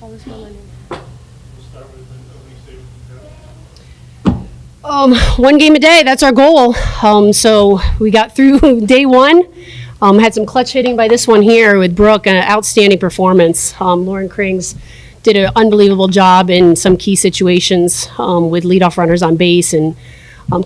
call this one my name. We'll start with the opening statement. One game a day, that's our goal. So we got through day one. Had some clutch hitting by this one here with Brooke, an outstanding performance. Lauren Krings did an unbelievable job in some key situations with leadoff runners on base and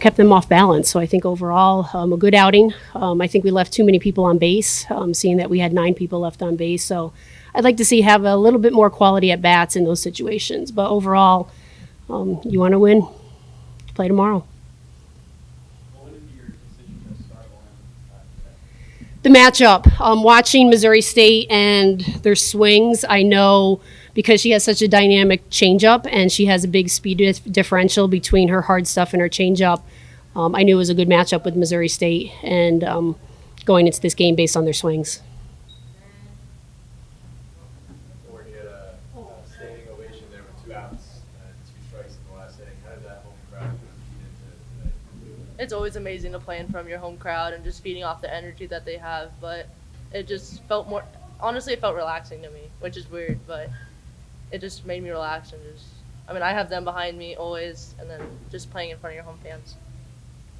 kept them off balance. So I think overall a good outing. I think we left too many people on base, seeing that we had 9 people left on base. So I'd like to see have a little bit more quality at bats in those situations. But overall, you want to win, play tomorrow. The matchup, watching Missouri State and their swings, I know because she has such a dynamic changeup and she has a big speed differential between her hard stuff and her changeup. I knew it was a good matchup with Missouri State and going into this game based on their swings. Lauren, you had a standing ovation there with 2 outs and 2 strikes in the last inning. How did that home crowd feed into today? It's always amazing to play in front of your home crowd and just feeding off the energy that they have, but it just felt more, honestly, it felt relaxing to me, which is weird, but it just made me relax and just, I have them behind me always, and then just playing in front of your home fans.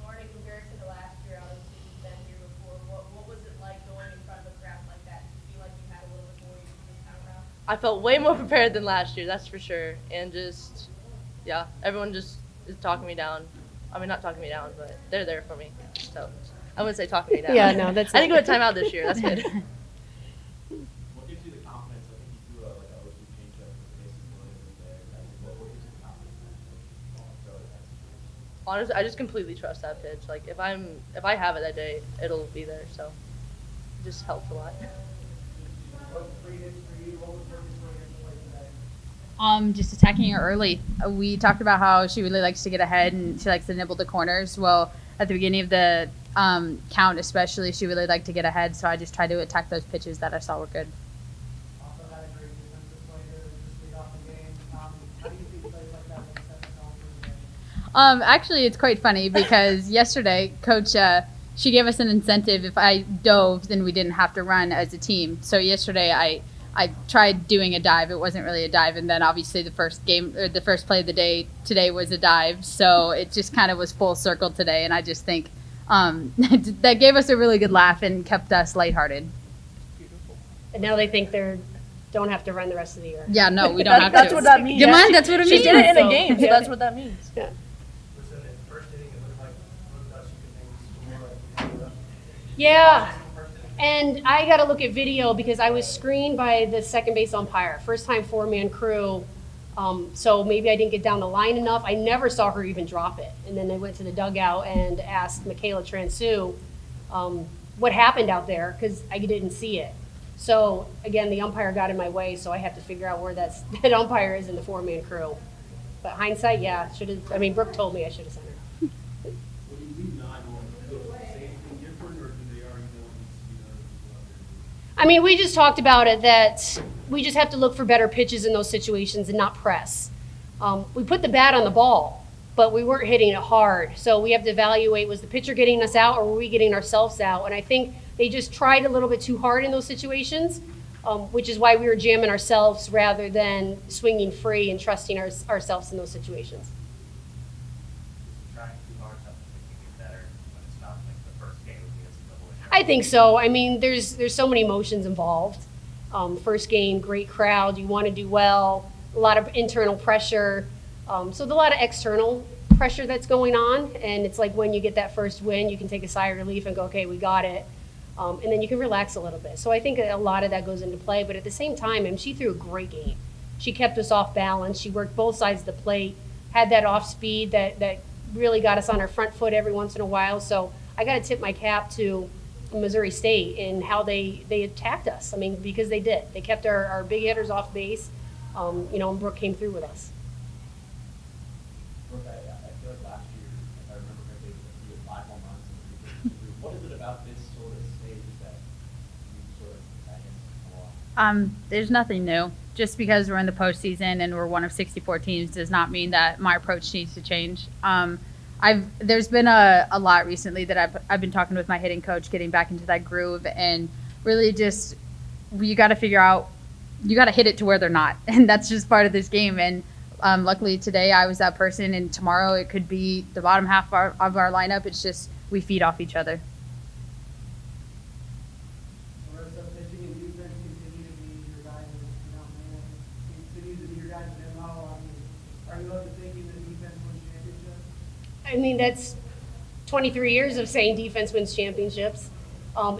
Lauren, in comparison to last year, obviously you've been here before, what was it like going in front of a crowd like that? Did you feel like you had a little bit more this time around? I felt way more prepared than last year, that's for sure, and just, yeah, everyone just is talking me down. Not talking me down, but they're there for me. So I wouldn't say talking me down. Yeah, no, that's I didn't go to timeout this year. That's good. What gives you the confidence? I think you threw a 0-2 changeup with Mason Williams there. What gives you the confidence in that throw that? Honestly, I just completely trust that pitch. Like if I have it that day, it'll be there. So it just helps a lot. Just attacking her early. We talked about how she really likes to get ahead and she likes to nibble the corners. Well, at the beginning of the count especially, she really liked to get ahead, so I just tried to attack those pitches that I saw were good. Also had a great defensive play to just lead off the game. How do you think plays like that will set the tone for the game? Actually, it's quite funny because yesterday, Coach, she gave us an incentive. If I dove, then we didn't have to run as a team. So yesterday, I tried doing a dive. It wasn't really a dive, and then obviously the first play of the day today was a dive. So it just kind of was full circle today, and I just think that gave us a really good laugh and kept us lighthearted. And now they think they don't have to run the rest of the year. Yeah, no, we don't have That's to. what that means. Come on, that's what it means. She did it in So, a game, so yeah. that's what that means. Yeah. Listen, in the first inning, it looked like things were more like Yeah. And I got to look at video because I was screened by the second base umpire. First time 4-man crew. So maybe I didn't get down the line enough. I never saw her even drop it. And then I went to the dugout and asked Michaela Transu what happened out there because I didn't see it. So again, the umpire got in my way, so I have to figure out where that umpire is in the 4-man crew. But hindsight, yeah, should have. Brooke told me I should have sent her. When you leave 9 on, do they say anything different, or do they already know We just talked about it that we just have to look for better pitches in those situations and not press. We put the bat on the ball, but we weren't hitting it hard. So we have to evaluate, was the pitcher getting us out or were we getting ourselves out? And I think they just tried a little bit too hard in those situations, which is why we were jamming ourselves rather than swinging free and trusting ourselves in those situations. Trying too hard something to get better when it's not like the first game against the I think so. There's so many emotions involved. First game, great crowd. You want to do well. A lot of internal pressure. So there's a lot of external pressure that's going on. And it's like when you get that first win, you can take a sigh of relief and go, okay, we got it. And then you can relax a little bit. So I think a lot of that goes into play. But at the same time, she threw a great game. She kept us off balance. She worked both sides of the plate, had that off speed that really got us on our front foot every once in a while. So I got to tip my cap to Missouri State and how they attacked us. Because they did. They kept our big hitters off base, and Brooke came through with us. Brooke, I feel like last year, if I remember correctly, you had 5 home runs. What is it about this sort of stage that you sort of come along? There's nothing new. Just because we're in the postseason and we're one of 64 teams does not mean that my approach needs to change. There's been a lot recently that I've been talking with my hitting coach, getting back into that groove, and really just you got to figure out you got to hit it to where they're not, and that's just part of this game. And luckily today I was that person, and tomorrow it could be the bottom half of our lineup. It's just we feed off each other. Larissa, pitching and defense continue to be your guys' continues to be your guys' MO. Are you up to thinking that defense wins championships? I mean, that's 23 years of saying defense wins championships.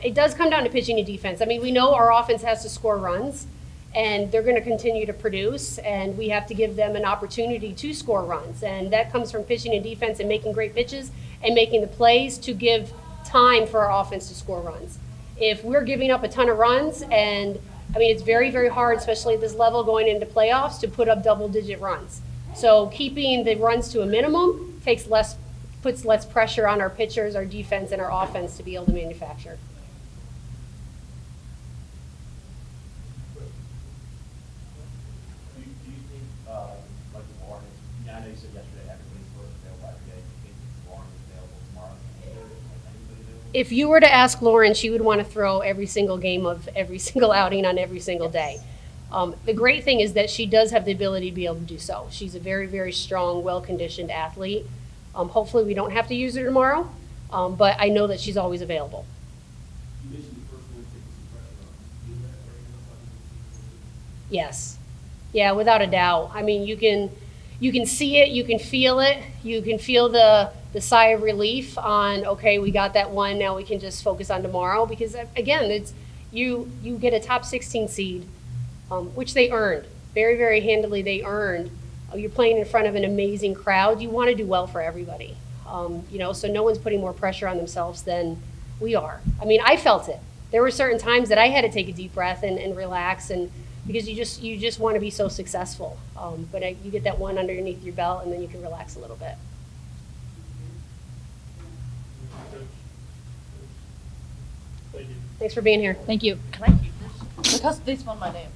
It does come down to pitching and defense. I mean, we know our offense has to score runs, and they're going to continue to produce, and we have to give them an opportunity to score runs. And that comes from pitching and defense and making great pitches and making the plays to give time for our offense to score runs. If we're giving up a ton of runs, and I mean, it's very, very hard, especially at this level going into playoffs, to put up double-digit runs. So keeping the runs to a minimum puts less pressure on our pitchers, our defense, and our offense to be able to manufacture. Do you think, like Lauren, I know you said yesterday everybody's sort of available every day. Do you think Lauren is available tomorrow? Anybody available? If you were to ask Lauren, she would want to throw every single game of every single outing on every single day. The great thing is that she does have the ability to be able to do so. She's a very, very strong, well-conditioned athlete. Hopefully we don't have to use her tomorrow, but I know that she's always available. You mentioned the first one taking some pressure off. Do that right now? Yes. Yeah, without a doubt. I mean, you can see it, you can feel it, you can feel the sigh of relief on, okay, we got that one, now we can just focus on tomorrow. Because again, it's you get a top 16 seed, which they earned. Very, very handily they earned. You're playing in front of an amazing crowd. You want to do well for everybody. So no one's putting more pressure on themselves than we are. I mean, I felt it. There were certain times that I had to take a deep breath and relax, and because you just want to be so successful. But you get that one underneath your belt, and then you can relax a little bit. Thank you. Thanks for being here. Thank you. Because they spelled my name.